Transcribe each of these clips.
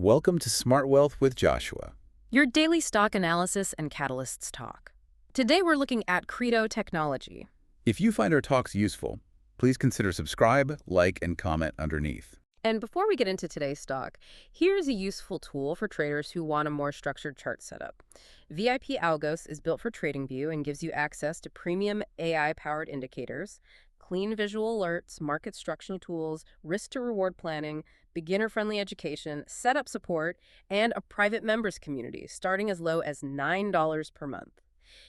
Welcome to Smart Wealth with Joshua. Your daily stock analysis and catalysts talk. Today we're looking at Credo technology. If you find our talks useful, please consider subscribe, like, and comment underneath. And before we get into today's stock, here's a useful tool for traders who want a more structured chart setup. VIP Algos is built for TradingView and gives you access to premium AI-powered indicators, clean visual alerts, market structural tools, risk-to-reward planning, beginner-friendly education, setup support, and a private members community starting as low as $9 per month.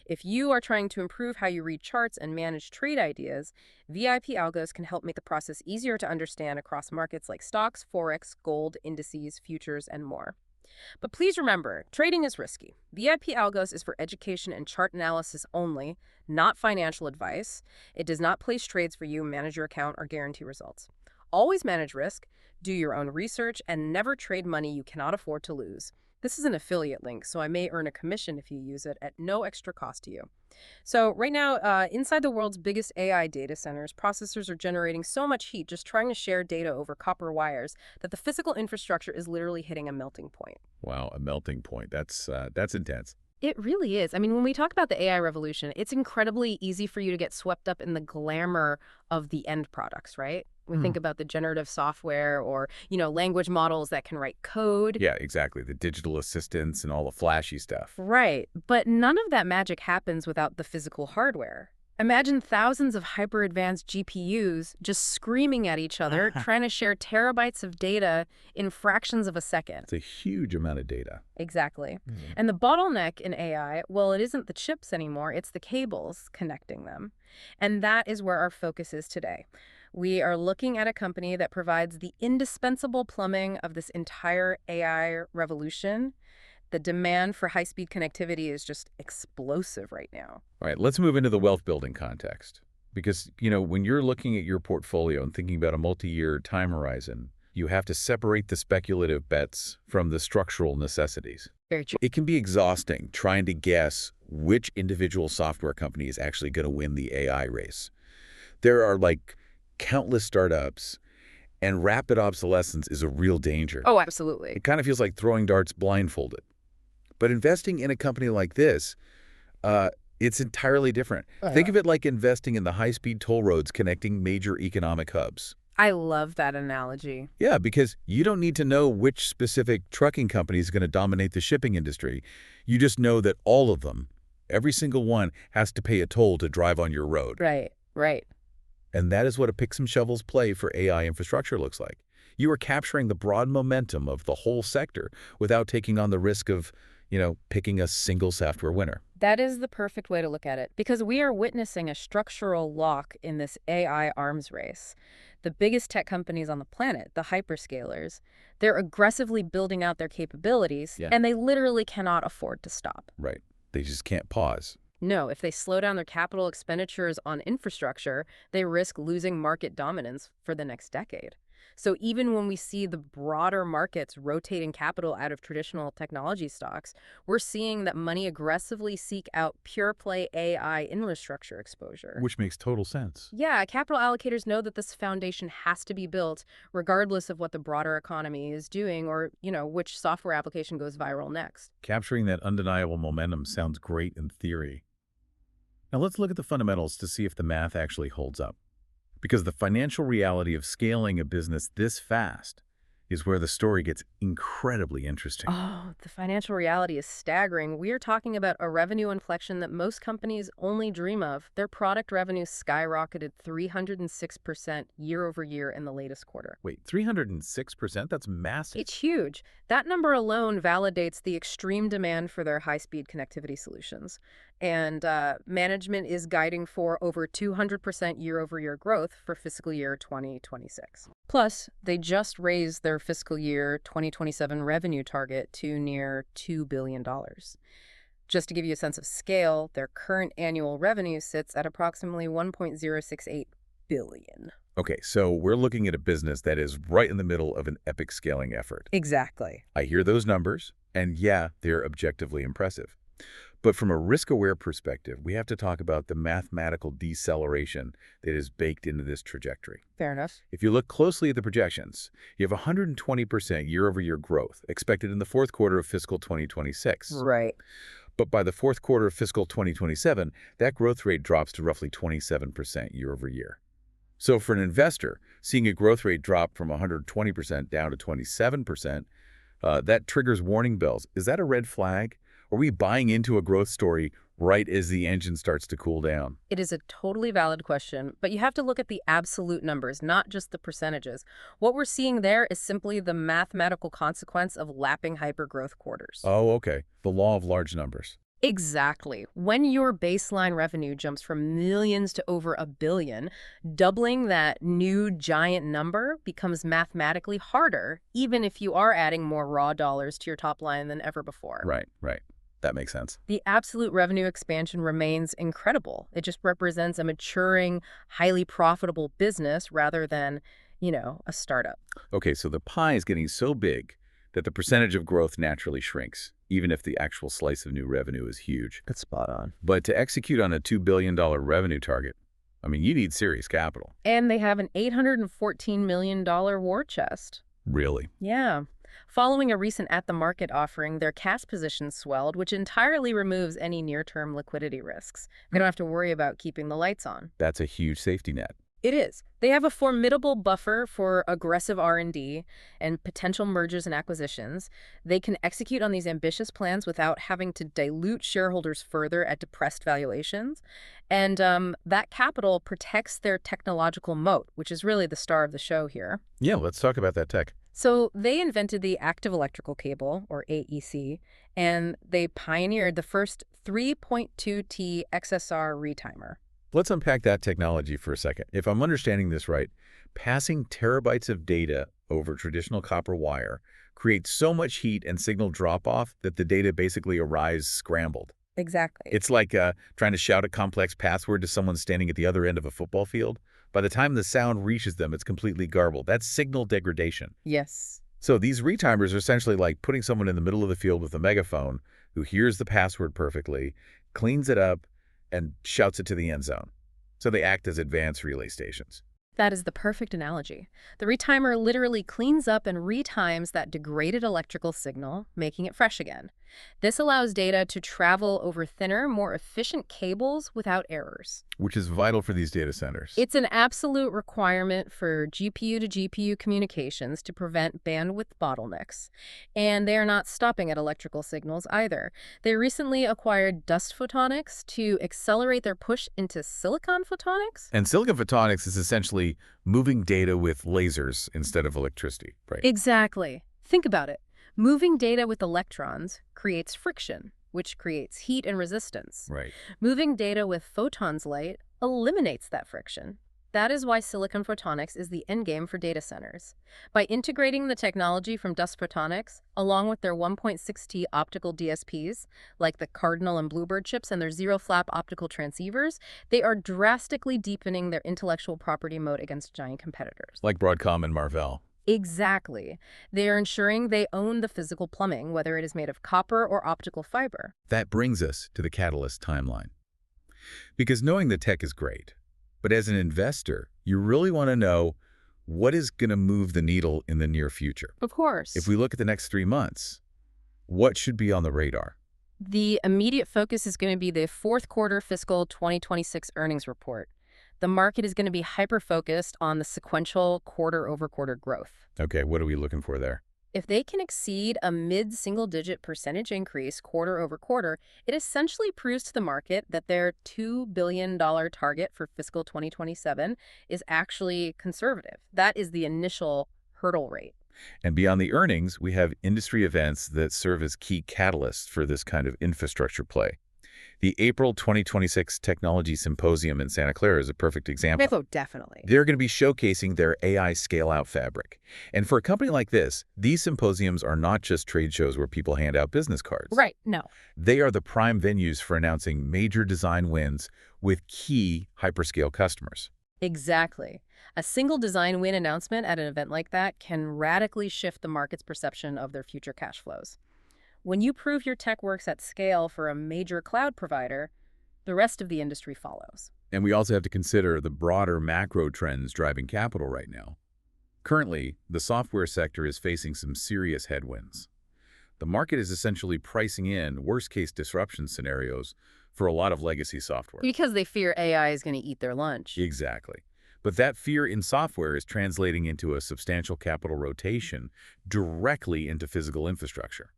If you are trying to improve how you read charts and manage trade ideas, VIP Algos can help make the process easier to understand across markets like stocks, forex, gold, indices, futures, and more. But please remember, trading is risky. VIP Algos is for education and chart analysis only, not financial advice. It does not place trades for you, manage your account, or guarantee results. Always manage risk, do your own research, and never trade money you cannot afford to lose. This is an affiliate link, so I may earn a commission if you use it at no extra cost to you. So right now, inside the world's biggest AI data centers, processors are generating so much heat just trying to share data over copper wires that the physical infrastructure is literally hitting a melting point. Wow, a melting point. That's intense. It really is. I mean, when we talk about the AI revolution, it's incredibly easy for you to get swept up in the glamour of the end products, right? We think about the generative software or, language models that can write code. Yeah, exactly. The digital assistants and all the flashy stuff. Right. But none of that magic happens without the physical hardware. Imagine thousands of hyper-advanced GPUs just screaming at each other, trying to share terabytes of data in fractions of a second. It's a huge amount of data. Exactly. And the bottleneck in AI, well, it isn't the chips anymore, it's the cables connecting them. And that is where our focus is today. We are looking at a company that provides the indispensable plumbing of this entire AI revolution. The demand for high-speed connectivity is just explosive right now. All right, let's move into the wealth building context. Because, when you're looking at your portfolio and thinking about a multi-year time horizon, you have to separate the speculative bets from the structural necessities. Very true. It can be exhausting trying to guess which individual software company is actually going to win the AI race. There are countless startups, and rapid obsolescence is a real danger. Oh, absolutely. It kind of feels like throwing darts blindfolded. But investing in a company like this, it's entirely different. Think of it like investing in the high-speed toll roads connecting major economic hubs. I love that analogy. Yeah, because you don't need to know which specific trucking company is going to dominate the shipping industry. You just know that all of them, every single one, has to pay a toll to drive on your road. Right. And that is what a picks and shovels play for AI infrastructure looks like. You are capturing the broad momentum of the whole sector without taking on the risk of, picking a single software winner. That is the perfect way to look at it, because we are witnessing a structural lock in this AI arms race. The biggest tech companies on the planet, the hyperscalers, they're aggressively building out their capabilities, and they literally cannot afford to stop. Right. They just can't pause. No, if they slow down their capital expenditures on infrastructure, they risk losing market dominance for the next decade. So even when we see the broader markets rotating capital out of traditional technology stocks, we're seeing that money aggressively seek out pure play AI infrastructure exposure. Which makes total sense. Yeah, capital allocators know that this foundation has to be built regardless of what the broader economy is doing or, which software application goes viral next. Capturing that undeniable momentum sounds great in theory. Now let's look at the fundamentals to see if the math actually holds up. Because the financial reality of scaling a business this fast is where the story gets incredibly interesting. Oh, the financial reality is staggering. We are talking about a revenue inflection that most companies only dream of. Their product revenue skyrocketed 306% year over year in the latest quarter. Wait, 306%? That's massive. It's huge. That number alone validates the extreme demand for their high-speed connectivity solutions. And management is guiding for over 200% year-over-year growth for fiscal year 2026. Plus, they just raised their fiscal year 2027 revenue target to near $2 billion. Just to give you a sense of scale, their current annual revenue sits at approximately $1.068 billion. Okay, so we're looking at a business that is right in the middle of an epic scaling effort. Exactly. I hear those numbers, and yeah, they're objectively impressive. But from a risk-aware perspective, we have to talk about the mathematical deceleration that is baked into this trajectory. Fair enough. If you look closely at the projections, you have 120% year-over-year growth expected in the fourth quarter of fiscal 2026. Right. But by the fourth quarter of fiscal 2027, that growth rate drops to roughly 27% year-over-year. So for an investor, seeing a growth rate drop from 120% down to 27%, that triggers warning bells. Is that a red flag? Are we buying into a growth story right as the engine starts to cool down? It is a totally valid question, but you have to look at the absolute numbers, not just the percentages. What we're seeing there is simply the mathematical consequence of lapping hypergrowth quarters. Oh, okay. The law of large numbers. Exactly. When your baseline revenue jumps from millions to over $1 billion, doubling that new giant number becomes mathematically harder, even if you are adding more raw dollars to your top line than ever before. Right, right. That makes sense. The absolute revenue expansion remains incredible. It just represents a maturing, highly profitable business rather than, a startup. Okay, so the pie is getting so big that the percentage of growth naturally shrinks, even if the actual slice of new revenue is huge. That's spot on. But to execute on a $2 billion revenue target, you need serious capital. And they have an $814 million war chest. Really? Yeah. Following a recent at-the-market offering, their cash position swelled, which entirely removes any near-term liquidity risks. They don't have to worry about keeping the lights on. That's a huge safety net. It is. They have a formidable buffer for aggressive R&D and potential mergers and acquisitions. They can execute on these ambitious plans without having to dilute shareholders further at depressed valuations. And that capital protects their technological moat, which is really the star of the show here. Yeah, let's talk about that tech. So they invented the active electrical cable, or AEC, and they pioneered the first 3.2T XSR retimer. Let's unpack that technology for a second. If I'm understanding this right, passing terabytes of data over traditional copper wire creates so much heat and signal drop-off that the data basically arrives scrambled. Exactly. It's like trying to shout a complex password to someone standing at the other end of a football field. By the time the sound reaches them, it's completely garbled. That's signal degradation. Yes. So these retimers are essentially like putting someone in the middle of the field with a megaphone who hears the password perfectly, cleans it up, and shouts it to the end zone. So they act as advanced relay stations. That is the perfect analogy. The retimer literally cleans up and retimes that degraded electrical signal, making it fresh again. This allows data to travel over thinner, more efficient cables without errors. Which is vital for these data centers. It's an absolute requirement for GPU to GPU communications to prevent bandwidth bottlenecks. And they are not stopping at electrical signals either. They recently acquired Dust Photonics to accelerate their push into silicon photonics. And silicon photonics is essentially moving data with lasers instead of electricity, right? Exactly. Think about it. Moving data with electrons creates friction, which creates heat and resistance. Right. Moving data with photons light eliminates that friction. That is why silicon photonics is the endgame for data centers. By integrating the technology from Dust Photonics, along with their 1.6T optical DSPs, like the Cardinal and Bluebird chips and their zero-flap optical transceivers, they are drastically deepening their intellectual property moat against giant competitors. Like Broadcom and Marvell. Exactly. They are ensuring they own the physical plumbing, whether it is made of copper or optical fiber. That brings us to the catalyst timeline. Because knowing the tech is great, but as an investor, you really want to know what is going to move the needle in the near future. Of course. If we look at the next 3 months, what should be on the radar? The immediate focus is going to be the fourth quarter fiscal 2026 earnings report. The market is going to be hyper-focused on the sequential quarter-over-quarter growth. Okay, what are we looking for there? If they can exceed a mid-single-digit percentage increase quarter-over-quarter, it essentially proves to the market that their $2 billion target for fiscal 2027 is actually conservative. That is the initial hurdle rate. And beyond the earnings, we have industry events that serve as key catalysts for this kind of infrastructure play. The April 2026 Technology Symposium in Santa Clara is a perfect example. Oh, definitely. They're going to be showcasing their AI scale-out fabric. And for a company like this, these symposiums are not just trade shows where people hand out business cards. Right, no. They are the prime venues for announcing major design wins with key hyperscale customers. Exactly. A single design win announcement at an event like that can radically shift the market's perception of their future cash flows. When you prove your tech works at scale for a major cloud provider, the rest of the industry follows. And we also have to consider the broader macro trends driving capital right now. Currently, the software sector is facing some serious headwinds. The market is essentially pricing in worst-case disruption scenarios for a lot of legacy software. Because they fear AI is going to eat their lunch. Exactly. But that fear in software is translating into a substantial capital rotation directly into physical infrastructure.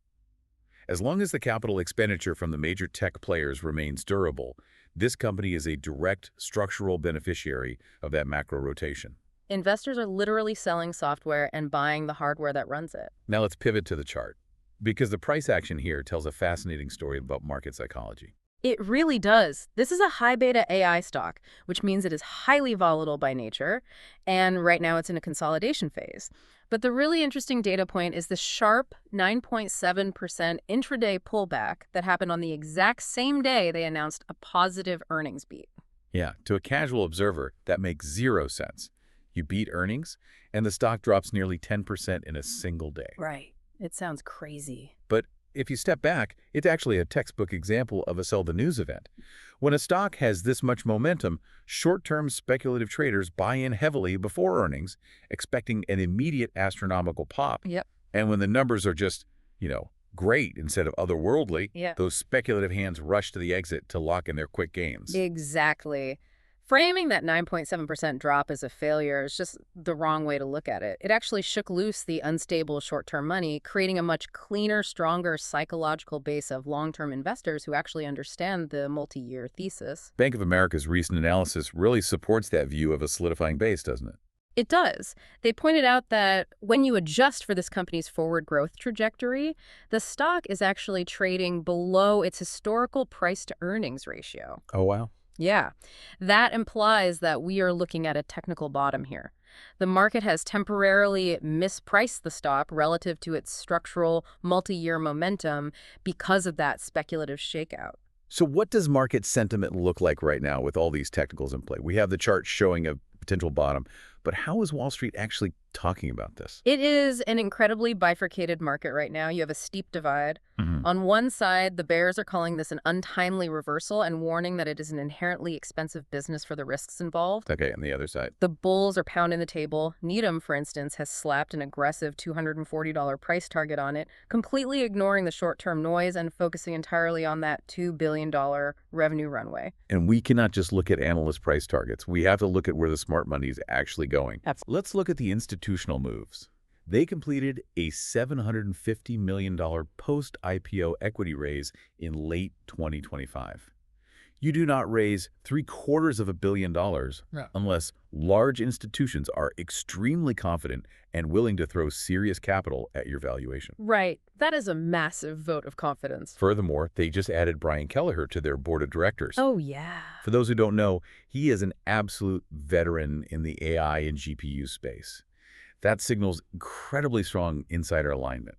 As long as the capital expenditure from the major tech players remains durable, this company is a direct structural beneficiary of that macro rotation. Investors are literally selling software and buying the hardware that runs it. Now let's pivot to the chart, because the price action here tells a fascinating story about market psychology. It really does. This is a high beta AI stock, which means it is highly volatile by nature, and right now it's in a consolidation phase. But the really interesting data point is the sharp 9.7% intraday pullback that happened on the exact same day they announced a positive earnings beat. Yeah, to a casual observer, that makes zero sense. You beat earnings, and the stock drops nearly 10% in a single day. Right. It sounds crazy. But if you step back, it's actually a textbook example of a sell-the-news event. When a stock has this much momentum, short-term speculative traders buy in heavily before earnings, expecting an immediate astronomical pop. Yep. And when the numbers are just, great instead of otherworldly, those speculative hands rush to the exit to lock in their quick gains. Exactly. Framing that 9.7% drop as a failure is just the wrong way to look at it. It actually shook loose the unstable short-term money, creating a much cleaner, stronger psychological base of long-term investors who actually understand the multi-year thesis. Bank of America's recent analysis really supports that view of a solidifying base, doesn't it? It does. They pointed out that when you adjust for this company's forward growth trajectory, the stock is actually trading below its historical price-to-earnings ratio. Oh, wow. Yeah, that implies that we are looking at a technical bottom here. The market has temporarily mispriced the stock relative to its structural multi-year momentum because of that speculative shakeout. So what does market sentiment look like right now with all these technicals in play? We have the chart showing a potential bottom, but how is Wall Street actually talking about this? It is an incredibly bifurcated market right now. You have a steep divide. On one side, the bears are calling this an untimely reversal and warning that it is an inherently expensive business for the risks involved. Okay, on the other side. The bulls are pounding the table. Needham, for instance, has slapped an aggressive $240 price target on it, completely ignoring the short-term noise and focusing entirely on that $2 billion revenue runway. And we cannot just look at analyst price targets. We have to look at where the smart money is actually going. Absolutely. Let's look at the institutional moves. They completed a $750 million post-IPO equity raise in late 2025. You do not raise $750 million unless large institutions are extremely confident and willing to throw serious capital at your valuation. Right. That is a massive vote of confidence. Furthermore, they just added Brian Kelleher to their board of directors. Oh, yeah. For those who don't know, he is an absolute veteran in the AI and GPU space. That signals incredibly strong insider alignment.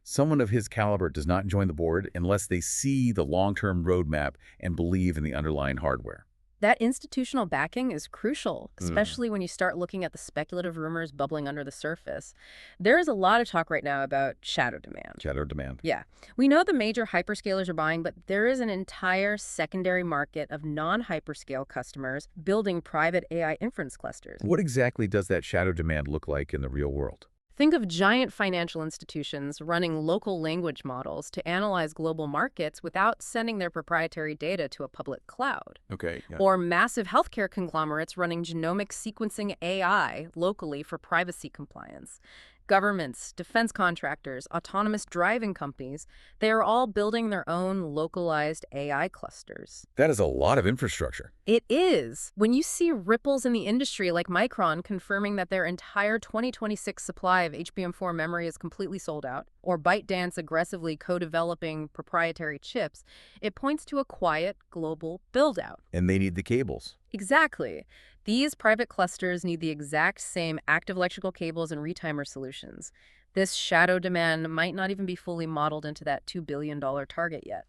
Someone of his caliber does not join the board unless they see the long-term roadmap and believe in the underlying hardware. That institutional backing is crucial, especially when you start looking at the speculative rumors bubbling under the surface. There is a lot of talk right now about shadow demand. Shadow demand. Yeah. We know the major hyperscalers are buying, but there is an entire secondary market of non-hyperscale customers building private AI inference clusters. What exactly does that shadow demand look like in the real world? Think of giant financial institutions running local language models to analyze global markets without sending their proprietary data to a public cloud. Okay. Yeah. Or massive healthcare conglomerates running genomic sequencing AI locally for privacy compliance. Governments, defense contractors, autonomous driving companies, they are all building their own localized AI clusters. That is a lot of infrastructure. It is. When you see ripples in the industry like Micron confirming that their entire 2026 supply of HBM4 memory is completely sold out, or ByteDance aggressively co-developing proprietary chips, it points to a quiet global build-out. And they need the cables. Exactly. These private clusters need the exact same active electrical cables and retimer solutions. This shadow demand might not even be fully modeled into that $2 billion target yet.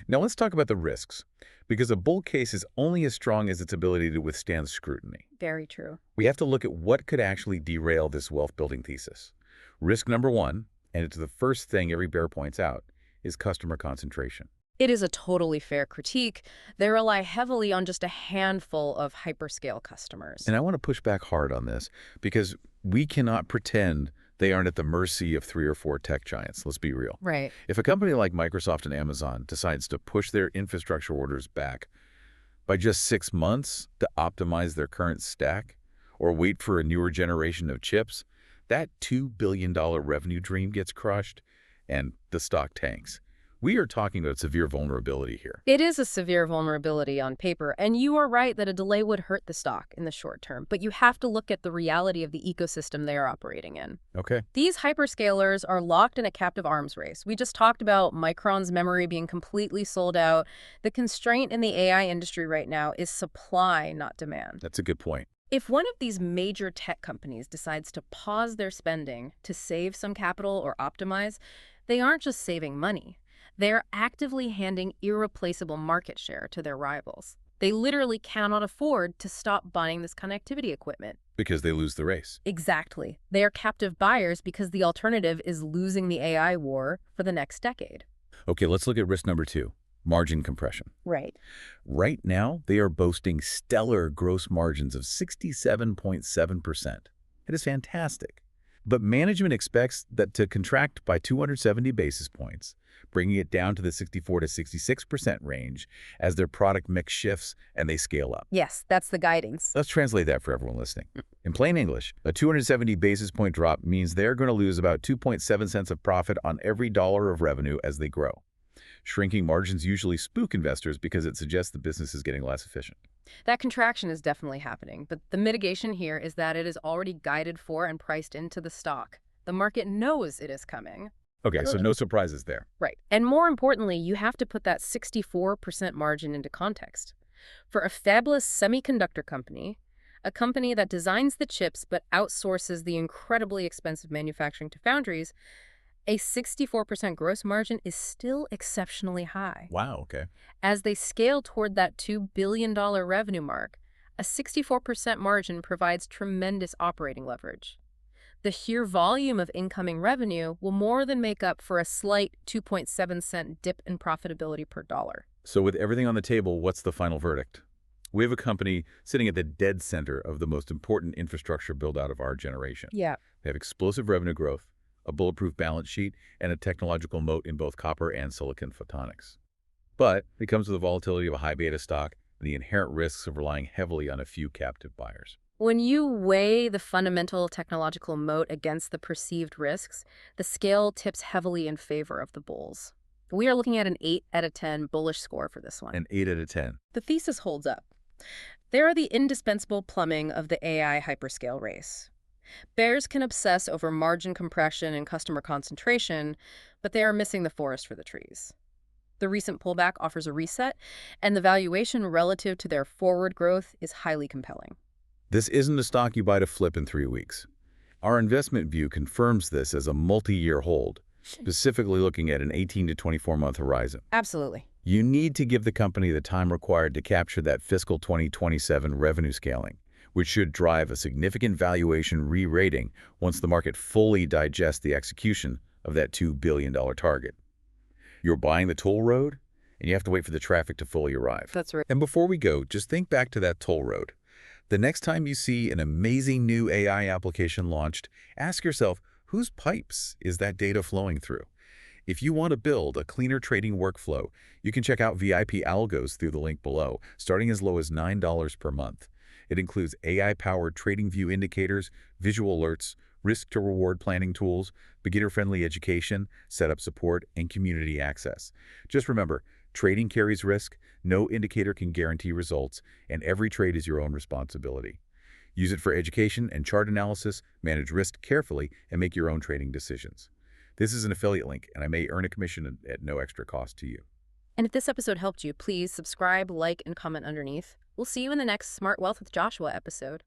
Now let's talk about the risks, because a bull case is only as strong as its ability to withstand scrutiny. Very true. We have to look at what could actually derail this wealth-building thesis. Risk number one, and it's the first thing every bear points out, is customer concentration. It is a totally fair critique. They rely heavily on just a handful of hyperscale customers. And I want to push back hard on this because we cannot pretend they aren't at the mercy of 3 or 4 tech giants. Let's be real. Right. If a company like Microsoft and Amazon decides to push their infrastructure orders back by just 6 months to optimize their current stack or wait for a newer generation of chips, that $2 billion revenue dream gets crushed and the stock tanks. We are talking about severe vulnerability here. It is a severe vulnerability on paper, and you are right that a delay would hurt the stock in the short term, but you have to look at the reality of the ecosystem they are operating in. Okay. These hyperscalers are locked in a captive arms race. We just talked about Micron's memory being completely sold out. The constraint in the AI industry right now is supply, not demand. That's a good point. If one of these major tech companies decides to pause their spending to save some capital or optimize, they aren't just saving money. They're actively handing irreplaceable market share to their rivals. They literally cannot afford to stop buying this connectivity equipment. Because they lose the race. Exactly. They are captive buyers because the alternative is losing the AI war for the next decade. Okay, let's look at risk number 2, margin compression. Right. Right now, they are boasting stellar gross margins of 67.7%. It is fantastic. But management expects that to contract by 270 basis points, bringing it down to the 64 to 66% range as their product mix shifts and they scale up. Yes, that's the guidance. Let's translate that for everyone listening. In plain English, a 270 basis point drop means they're going to lose about 2.7 cents of profit on every dollar of revenue as they grow. Shrinking margins usually spook investors because it suggests the business is getting less efficient. That contraction is definitely happening, but the mitigation here is that it is already guided for and priced into the stock. The market knows it is coming. Okay, so no surprises there. Right. And more importantly, you have to put that 64% margin into context. For a fabulous semiconductor company, a company that designs the chips but outsources the incredibly expensive manufacturing to foundries, a 64% gross margin is still exceptionally high. Wow, okay. As they scale toward that $2 billion revenue mark, a 64% margin provides tremendous operating leverage. The sheer volume of incoming revenue will more than make up for a slight 2.7-cent dip in profitability per dollar. So with everything on the table, what's the final verdict? We have a company sitting at the dead center of the most important infrastructure build-out of our generation. Yeah. They have explosive revenue growth, a bulletproof balance sheet, and a technological moat in both copper and silicon photonics. But it comes with the volatility of a high beta stock and the inherent risks of relying heavily on a few captive buyers. When you weigh the fundamental technological moat against the perceived risks, the scale tips heavily in favor of the bulls. We are looking at an 8 out of 10 bullish score for this one. An 8 out of 10. The thesis holds up. They are the indispensable plumbing of the AI hyperscale race. Bears can obsess over margin compression and customer concentration, but they are missing the forest for the trees. The recent pullback offers a reset, and the valuation relative to their forward growth is highly compelling. This isn't a stock you buy to flip in 3 weeks. Our investment view confirms this as a multi-year hold, specifically looking at an 18 to 24-month horizon. Absolutely. You need to give the company the time required to capture that fiscal 2027 revenue scaling, which should drive a significant valuation re-rating once the market fully digests the execution of that $2 billion target. You're buying the toll road, and you have to wait for the traffic to fully arrive. That's right. And before we go, just think back to that toll road. The next time you see an amazing new AI application launched, ask yourself, whose pipes is that data flowing through? If you want to build a cleaner trading workflow, you can check out VIP Algos through the link below, starting as low as $9 per month. It includes AI-powered TradingView indicators, visual alerts, risk-to-reward planning tools, beginner-friendly education, setup support, and community access. Just remember, trading carries risk, no indicator can guarantee results, and every trade is your own responsibility. Use it for education and chart analysis, manage risk carefully, and make your own trading decisions. This is an affiliate link, and I may earn a commission at no extra cost to you. And if this episode helped you, please subscribe, like, and comment underneath. We'll see you in the next Smart Wealth with Joshua episode.